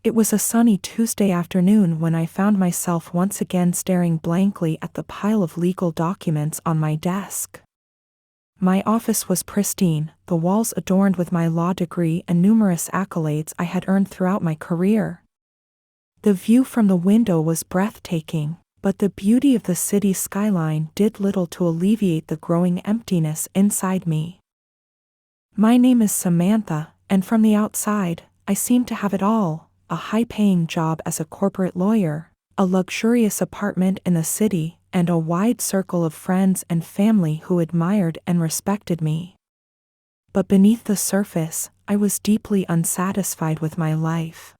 It was a sunny Tuesday afternoon when I found myself once again staring blankly at the pile of legal documents on my desk. My office was pristine, the walls adorned with my law degree and numerous accolades I had earned throughout my career. The view from the window was breathtaking, but the beauty of the city skyline did little to alleviate the growing emptiness inside me. My name is Samantha, and from the outside, I seemed to have it all: a high-paying job as a corporate lawyer, a luxurious apartment in the city, and a wide circle of friends and family who admired and respected me. But beneath the surface, I was deeply unsatisfied with my life.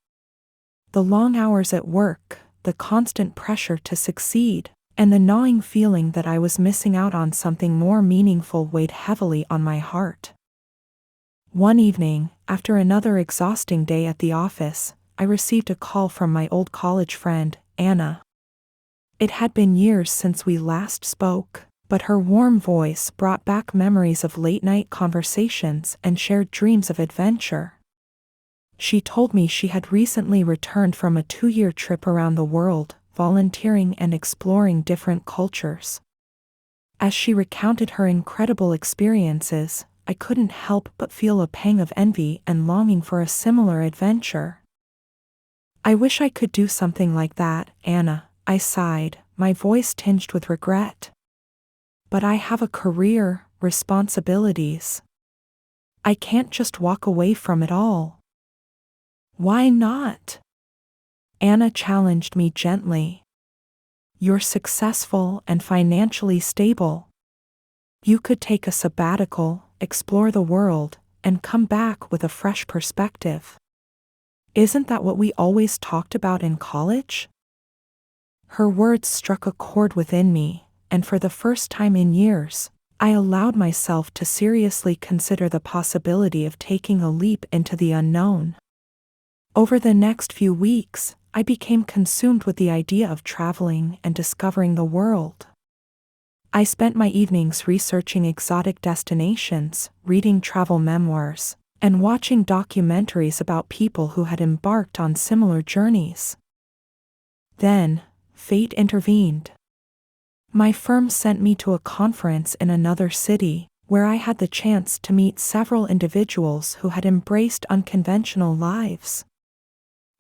The long hours at work, the constant pressure to succeed, and the gnawing feeling that I was missing out on something more meaningful weighed heavily on my heart. One evening, after another exhausting day at the office, I received a call from my old college friend, Anna. It had been years since we last spoke, but her warm voice brought back memories of late-night conversations and shared dreams of adventure. She told me she had recently returned from a 2-year trip around the world, volunteering and exploring different cultures. As she recounted her incredible experiences, I couldn't help but feel a pang of envy and longing for a similar adventure. "I wish I could do something like that, Anna," I sighed, my voice tinged with regret. "But I have a career, responsibilities. I can't just walk away from it all." "Why not?" Anna challenged me gently. "You're successful and financially stable. You could take a sabbatical, explore the world, and come back with a fresh perspective. Isn't that what we always talked about in college?" Her words struck a chord within me, and for the first time in years, I allowed myself to seriously consider the possibility of taking a leap into the unknown. Over the next few weeks, I became consumed with the idea of traveling and discovering the world. I spent my evenings researching exotic destinations, reading travel memoirs, and watching documentaries about people who had embarked on similar journeys. Then, fate intervened. My firm sent me to a conference in another city, where I had the chance to meet several individuals who had embraced unconventional lives.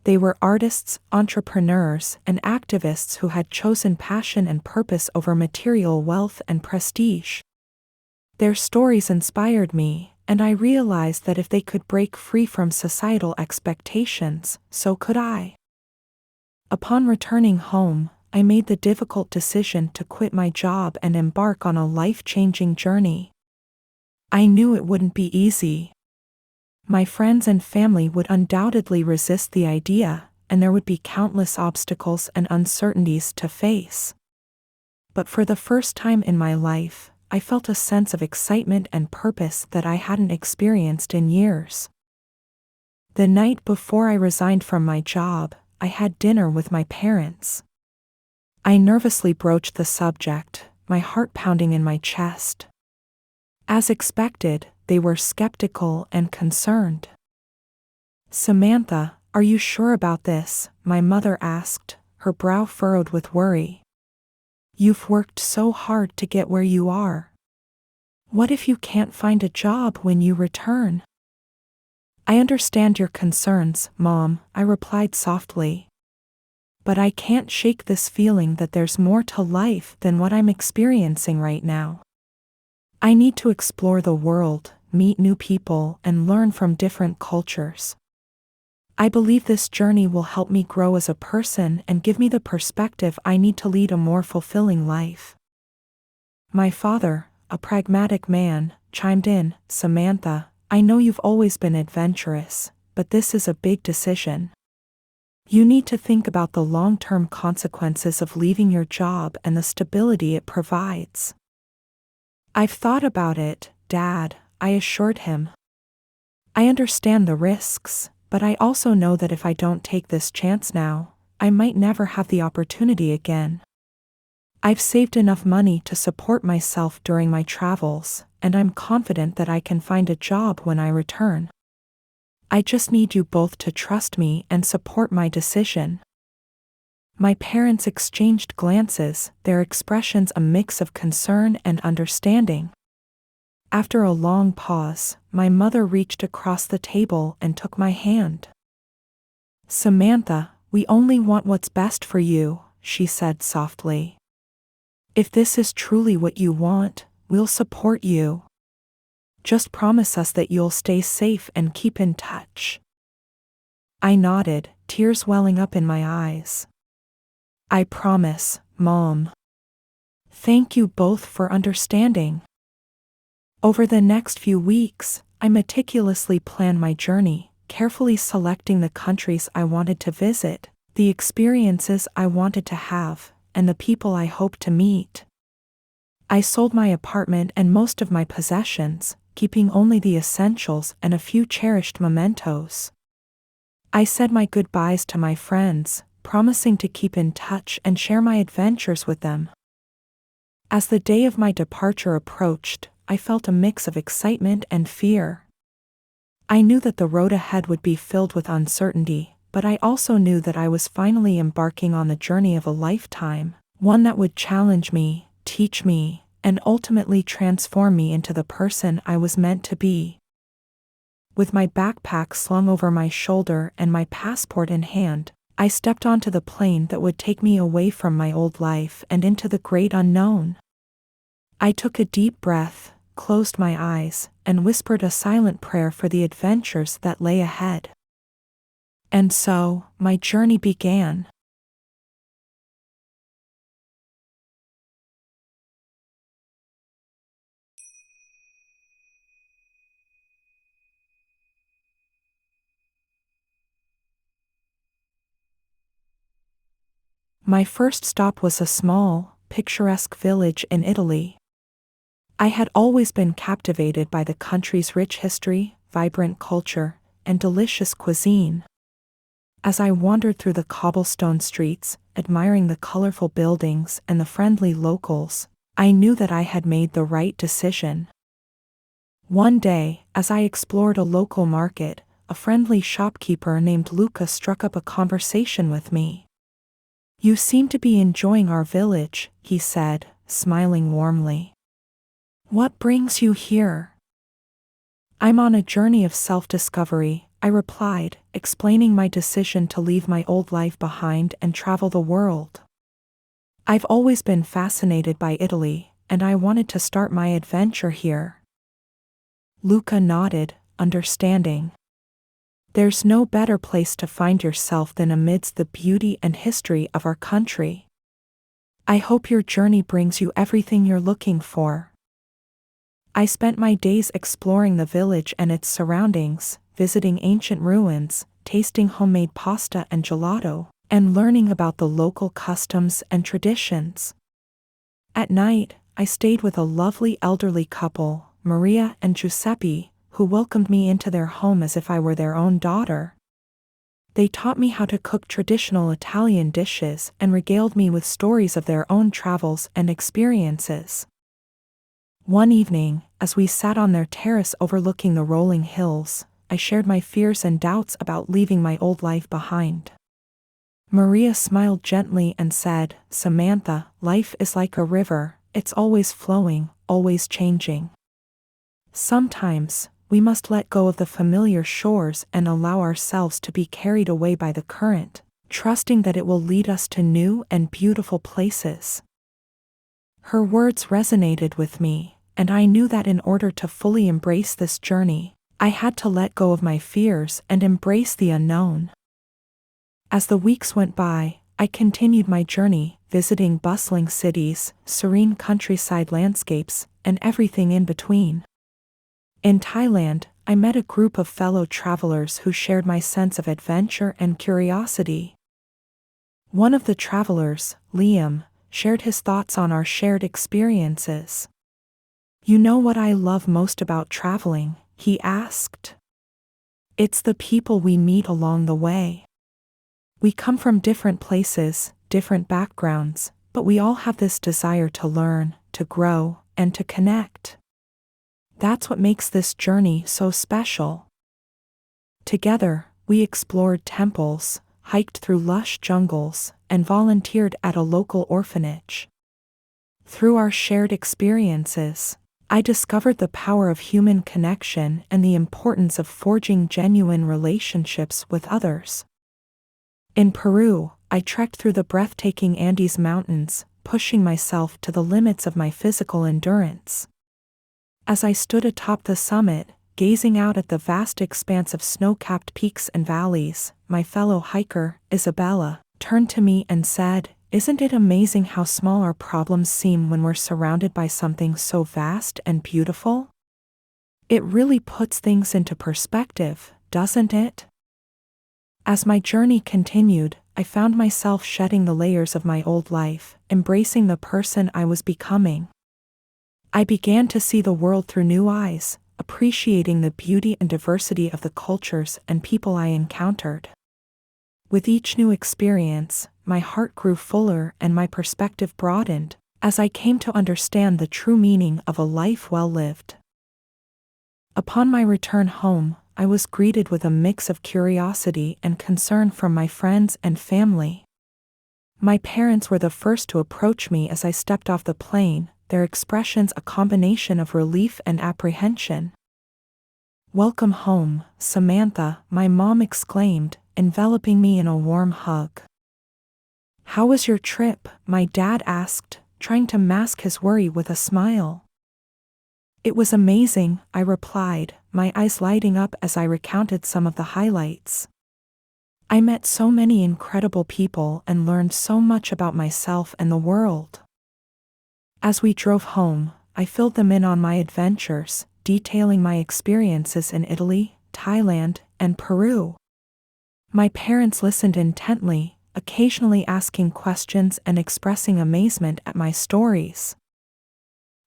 They were artists, entrepreneurs, and activists who had chosen passion and purpose over material wealth and prestige. Their stories inspired me, and I realized that if they could break free from societal expectations, so could I. Upon returning home, I made the difficult decision to quit my job and embark on a life-changing journey. I knew it wouldn't be easy. My friends and family would undoubtedly resist the idea, and there would be countless obstacles and uncertainties to face. But for the first time in my life, I felt a sense of excitement and purpose that I hadn't experienced in years. The night before I resigned from my job, I had dinner with my parents. I nervously broached the subject, my heart pounding in my chest. As expected, they were skeptical and concerned. "Samantha, are you sure about this?" my mother asked, her brow furrowed with worry. "You've worked so hard to get where you are. What if you can't find a job when you return?" "I understand your concerns, Mom," I replied softly. "But I can't shake this feeling that there's more to life than what I'm experiencing right now. I need to explore the world, meet new people, and learn from different cultures. I believe this journey will help me grow as a person and give me the perspective I need to lead a more fulfilling life." My father, a pragmatic man, chimed in, "Samantha, I know you've always been adventurous, but this is a big decision. You need to think about the long-term consequences of leaving your job and the stability it provides." "I've thought about it, Dad," I assured him. "I understand the risks, but I also know that if I don't take this chance now, I might never have the opportunity again. I've saved enough money to support myself during my travels, and I'm confident that I can find a job when I return. I just need you both to trust me and support my decision." My parents exchanged glances, their expressions a mix of concern and understanding. After a long pause, my mother reached across the table and took my hand. "Samantha, we only want what's best for you," she said softly. "If this is truly what you want, we'll support you. Just promise us that you'll stay safe and keep in touch." I nodded, tears welling up in my eyes. "I promise, Mom." "Thank you both for understanding." Over the next few weeks, I meticulously planned my journey, carefully selecting the countries I wanted to visit, the experiences I wanted to have, and the people I hoped to meet. I sold my apartment and most of my possessions, keeping only the essentials and a few cherished mementos. I said my goodbyes to my friends, promising to keep in touch and share my adventures with them. As the day of my departure approached, I felt a mix of excitement and fear. I knew that the road ahead would be filled with uncertainty, but I also knew that I was finally embarking on the journey of a lifetime, one that would challenge me, teach me, and ultimately transform me into the person I was meant to be. With my backpack slung over my shoulder and my passport in hand, I stepped onto the plane that would take me away from my old life and into the great unknown. I took a deep breath, closed my eyes, and whispered a silent prayer for the adventures that lay ahead. And so, my journey began. My first stop was a small, picturesque village in Italy. I had always been captivated by the country's rich history, vibrant culture, and delicious cuisine. As I wandered through the cobblestone streets, admiring the colorful buildings and the friendly locals, I knew that I had made the right decision. One day, as I explored a local market, a friendly shopkeeper named Luca struck up a conversation with me. "You seem to be enjoying our village," he said, smiling warmly. "What brings you here?" "I'm on a journey of self-discovery," I replied, explaining my decision to leave my old life behind and travel the world. "I've always been fascinated by Italy, and I wanted to start my adventure here." Luca nodded, understanding. "There's no better place to find yourself than amidst the beauty and history of our country. I hope your journey brings you everything you're looking for." I spent my days exploring the village and its surroundings, visiting ancient ruins, tasting homemade pasta and gelato, and learning about the local customs and traditions. At night, I stayed with a lovely elderly couple, Maria and Giuseppe, who welcomed me into their home as if I were their own daughter. They taught me how to cook traditional Italian dishes and regaled me with stories of their own travels and experiences. One evening, as we sat on their terrace overlooking the rolling hills, I shared my fears and doubts about leaving my old life behind. Maria smiled gently and said, "Samantha, life is like a river, it's always flowing, always changing. Sometimes, we must let go of the familiar shores and allow ourselves to be carried away by the current, trusting that it will lead us to new and beautiful places." Her words resonated with me, and I knew that in order to fully embrace this journey, I had to let go of my fears and embrace the unknown. As the weeks went by, I continued my journey, visiting bustling cities, serene countryside landscapes, and everything in between. In Thailand, I met a group of fellow travelers who shared my sense of adventure and curiosity. One of the travelers, Liam, shared his thoughts on our shared experiences. "You know what I love most about traveling?" he asked. "It's the people we meet along the way. We come from different places, different backgrounds, but we all have this desire to learn, to grow, and to connect. That's what makes this journey so special." Together, we explored temples, hiked through lush jungles, and volunteered at a local orphanage. Through our shared experiences, I discovered the power of human connection and the importance of forging genuine relationships with others. In Peru, I trekked through the breathtaking Andes Mountains, pushing myself to the limits of my physical endurance. As I stood atop the summit, gazing out at the vast expanse of snow-capped peaks and valleys, my fellow hiker, Isabella, turned to me and said, "Isn't it amazing how small our problems seem when we're surrounded by something so vast and beautiful? It really puts things into perspective, doesn't it?" As my journey continued, I found myself shedding the layers of my old life, embracing the person I was becoming. I began to see the world through new eyes, appreciating the beauty and diversity of the cultures and people I encountered. With each new experience, my heart grew fuller and my perspective broadened, as I came to understand the true meaning of a life well lived. Upon my return home, I was greeted with a mix of curiosity and concern from my friends and family. My parents were the first to approach me as I stepped off the plane, their expressions a combination of relief and apprehension. "Welcome home, Samantha," my mom exclaimed, enveloping me in a warm hug. "How was your trip?" my dad asked, trying to mask his worry with a smile. "It was amazing," I replied, my eyes lighting up as I recounted some of the highlights. "I met so many incredible people and learned so much about myself and the world." As we drove home, I filled them in on my adventures, detailing my experiences in Italy, Thailand, and Peru. My parents listened intently, occasionally asking questions and expressing amazement at my stories.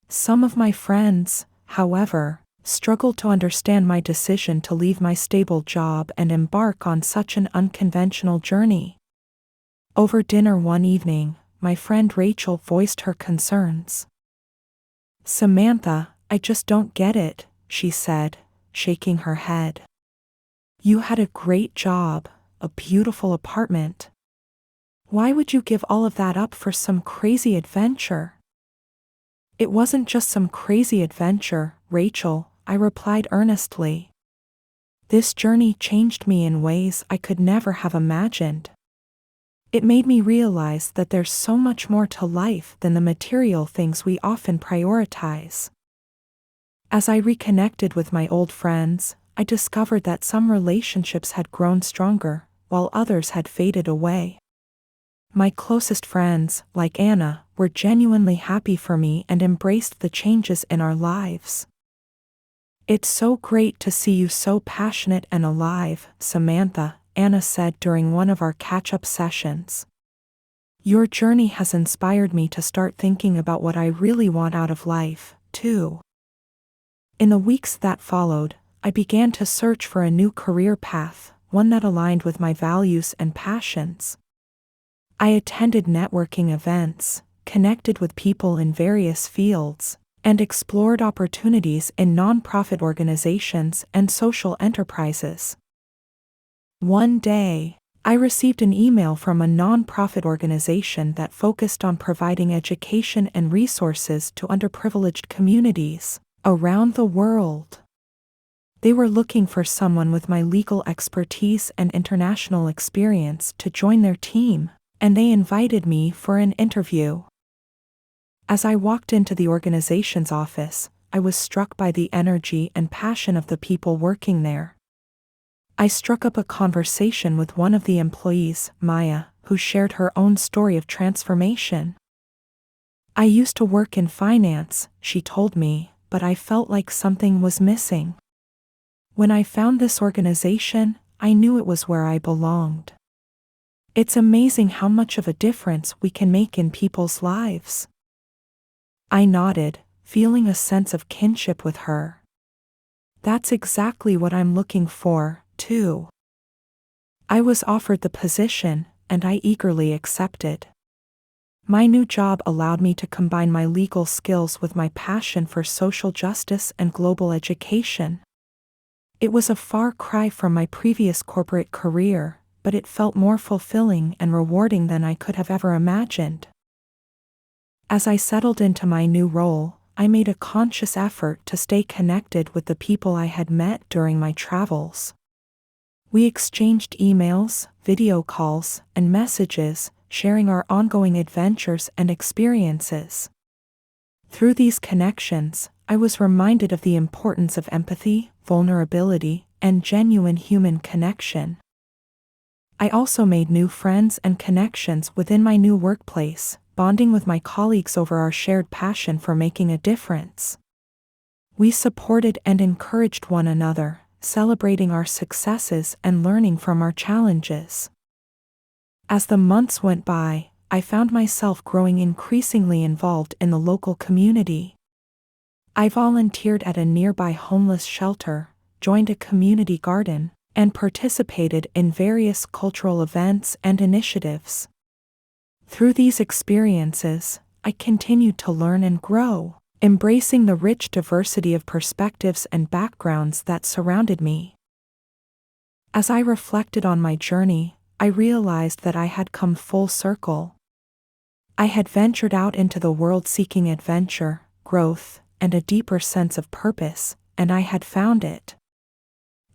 Some of my friends, however, struggled to understand my decision to leave my stable job and embark on such an unconventional journey. Over dinner one evening, my friend Rachel voiced her concerns. "Samantha, I just don't get it," she said, shaking her head. "You had a great job, a beautiful apartment. Why would you give all of that up for some crazy adventure?" "It wasn't just some crazy adventure, Rachel," I replied earnestly. "This journey changed me in ways I could never have imagined. It made me realize that there's so much more to life than the material things we often prioritize." As I reconnected with my old friends, I discovered that some relationships had grown stronger, while others had faded away. My closest friends, like Anna, were genuinely happy for me and embraced the changes in our lives. "It's so great to see you so passionate and alive, Samantha," Anna said during one of our catch-up sessions. "Your journey has inspired me to start thinking about what I really want out of life, too." In the weeks that followed, I began to search for a new career path, one that aligned with my values and passions. I attended networking events, connected with people in various fields, and explored opportunities in nonprofit organizations and social enterprises. One day, I received an email from a nonprofit organization that focused on providing education and resources to underprivileged communities around the world. They were looking for someone with my legal expertise and international experience to join their team, and they invited me for an interview. As I walked into the organization's office, I was struck by the energy and passion of the people working there. I struck up a conversation with one of the employees, Maya, who shared her own story of transformation. "I used to work in finance," she told me, "but I felt like something was missing. When I found this organization, I knew it was where I belonged." It's amazing how much of a difference we can make in people's lives. I nodded, feeling a sense of kinship with her. That's exactly what I'm looking for, too. I was offered the position, and I eagerly accepted. My new job allowed me to combine my legal skills with my passion for social justice and global education. It was a far cry from my previous corporate career, but it felt more fulfilling and rewarding than I could have ever imagined. As I settled into my new role, I made a conscious effort to stay connected with the people I had met during my travels. We exchanged emails, video calls, and messages, sharing our ongoing adventures and experiences. Through these connections, I was reminded of the importance of empathy, vulnerability, and genuine human connection. I also made new friends and connections within my new workplace, bonding with my colleagues over our shared passion for making a difference. We supported and encouraged one another, celebrating our successes and learning from our challenges. As the months went by, I found myself growing increasingly involved in the local community. I volunteered at a nearby homeless shelter, joined a community garden, and participated in various cultural events and initiatives. Through these experiences, I continued to learn and grow, embracing the rich diversity of perspectives and backgrounds that surrounded me. As I reflected on my journey, I realized that I had come full circle. I had ventured out into the world seeking adventure, growth, and a deeper sense of purpose, and I had found it.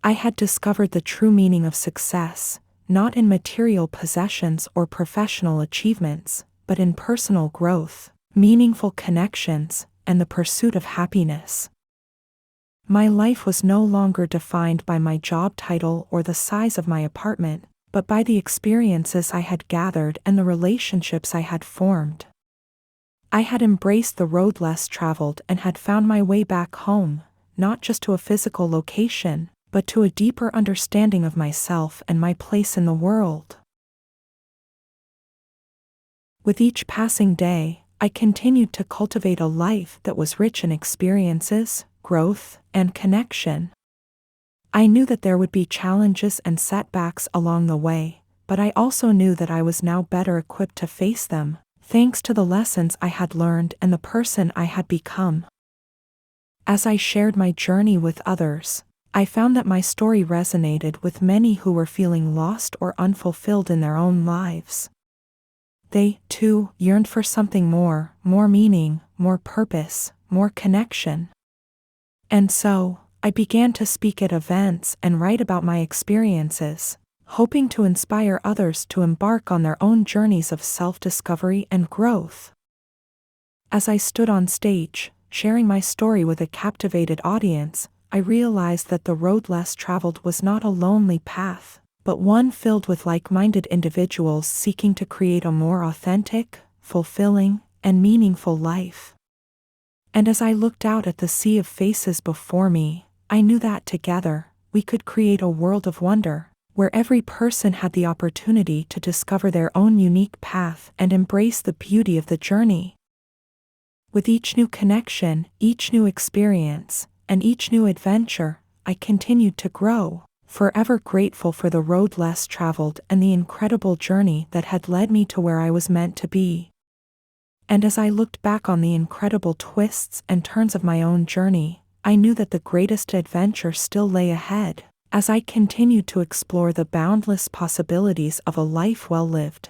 I had discovered the true meaning of success, not in material possessions or professional achievements, but in personal growth, meaningful connections, and the pursuit of happiness. My life was no longer defined by my job title or the size of my apartment, but by the experiences I had gathered and the relationships I had formed. I had embraced the road less traveled and had found my way back home, not just to a physical location, but to a deeper understanding of myself and my place in the world. With each passing day, I continued to cultivate a life that was rich in experiences, growth, and connection. I knew that there would be challenges and setbacks along the way, but I also knew that I was now better equipped to face them, thanks to the lessons I had learned and the person I had become. As I shared my journey with others, I found that my story resonated with many who were feeling lost or unfulfilled in their own lives. They, too, yearned for something more meaning, more purpose, more connection. And so, I began to speak at events and write about my experiences, hoping to inspire others to embark on their own journeys of self-discovery and growth. As I stood on stage, sharing my story with a captivated audience, I realized that the road less traveled was not a lonely path, but one filled with like-minded individuals seeking to create a more authentic, fulfilling, and meaningful life. And as I looked out at the sea of faces before me, I knew that together, we could create a world of wonder, where every person had the opportunity to discover their own unique path and embrace the beauty of the journey. With each new connection, each new experience, and each new adventure, I continued to grow, forever grateful for the road less traveled and the incredible journey that had led me to where I was meant to be. And as I looked back on the incredible twists and turns of my own journey, I knew that the greatest adventure still lay ahead, as I continued to explore the boundless possibilities of a life well lived.